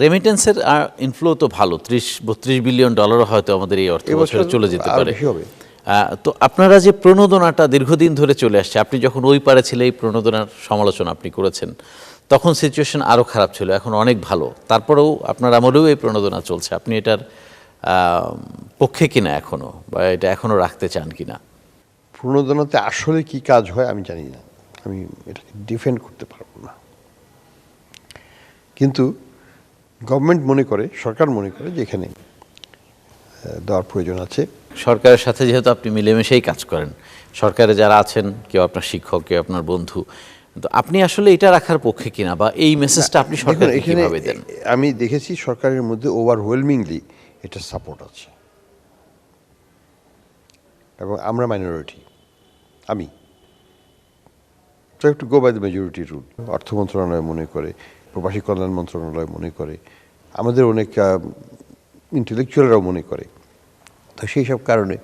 রেমিটেন্সের inflow তো ভালো, 30-32 billion ডলারও হয়তো আমাদের এই অর্থ বছরে চলে যেতে পারে। তো আপনারা যে প্রণোদনাটা দীর্ঘদিন ধরে চলে আসছে, আপনি যখন ওই পারে ছিলেন এই প্রণোদনার সমালোচনা আপনি করেছেন, তখন সিচুয়েশন আরও খারাপ ছিল, এখন অনেক ভালো, তারপরেও আপনার আমলেও এই প্রণোদনা চলছে, আপনি এটার পক্ষে কিনা এখনো, বা এটা এখনো রাখতে চান কিনা? প্রণোদনাতে আসলে কি কাজ হয় আমি জানি না, আমি এটাকে ডিফেন্ড করতে পারবো না। কিন্তু গভর্নমেন্ট মনে করে, সরকার মনে করে যে এখানে দেওয়ার প্রয়োজন আছে। সরকারের সাথে যেহেতু আপনি মিলেমিশেই কাজ করেন, সরকারে যারা আছেন, কেউ আপনার শিক্ষক, কেউ আপনার বন্ধু, তো আপনি আসলে এটা রাখার পক্ষে কিনা, বা এই মেসেজটা আপনি সরকারকে কিভাবে দেন? আমি দেখেছি সরকারের মধ্যে ওভারওয়েলমিংলি এটা সাপোর্ট আছে, এবং আমরা মাইনরিটি। আমি to go by the majority rule. অর্থ মন্ত্রণালয় মনে করে, প্রবাসী কল্যাণ মন্ত্রণালয় মনে করে, আমাদের অনেক ইন্টেলেকচুয়ালরাও মনে করে। তো সেই সব কারণে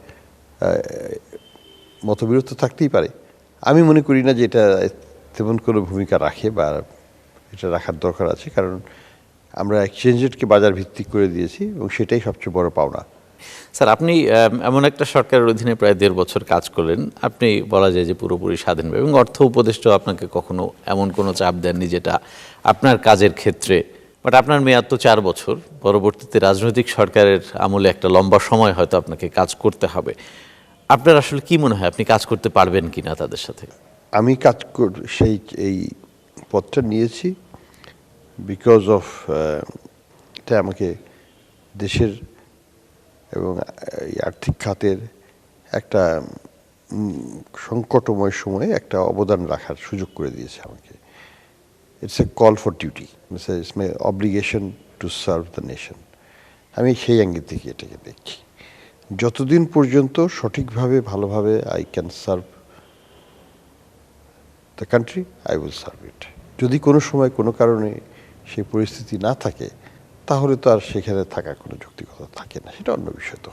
মতবিরোধ থাকতেই পারে। আমি মনে করি না যে এটা তেমন কোনো ভূমিকা রাখে বা এটা রাখার দরকার আছে, কারণ আমরা এক্সচেঞ্জ রেটকে বাজার ভিত্তিক করে দিয়েছি এবং সেটাই সবচেয়ে বড় পাওনা। স্যার, আপনি এমন একটা সরকারের অধীনে প্রায় 1.5 বছর কাজ করলেন, আপনি বলা যায় যে পুরোপুরি স্বাধীন, এবং অর্থ উপদেষ্টাও আপনাকে কখনো এমন কোনো চাপ দেননি যেটা আপনার কাজের ক্ষেত্রে, বাট আপনার মেয়াদ তো 4 বছর, পরবর্তীতে রাজনৈতিক সরকারের আমলে একটা লম্বা সময় হয়তো আপনাকে কাজ করতে হবে। আপনার আসলে কি মনে হয় আপনি কাজ করতে পারবেন কিনা তাদের সাথে? আমি এই পথটা নিয়েছি বিকজ অফ এটা আমাকে দেশের এবং এই আর্থিক খাতের একটা সংকটময় সময়ে একটা অবদান রাখার সুযোগ করে দিয়েছে আমাকে। It's a call for duty, it's my obligation to serve the nation. আমি সেই অ্যাঙ্গেল থেকে এটাকে দেখছি। যতদিন পর্যন্ত সঠিকভাবে ভালোভাবে I can serve the country, I will serve ইট। যদি কোনো সময় কোনো কারণে সেই পরিস্থিতি না থাকে, তাহলে তো আর সেখানে থাকার কোনো যৌক্তিকতা থাকে না, সেটা অন্য বিষয় তো।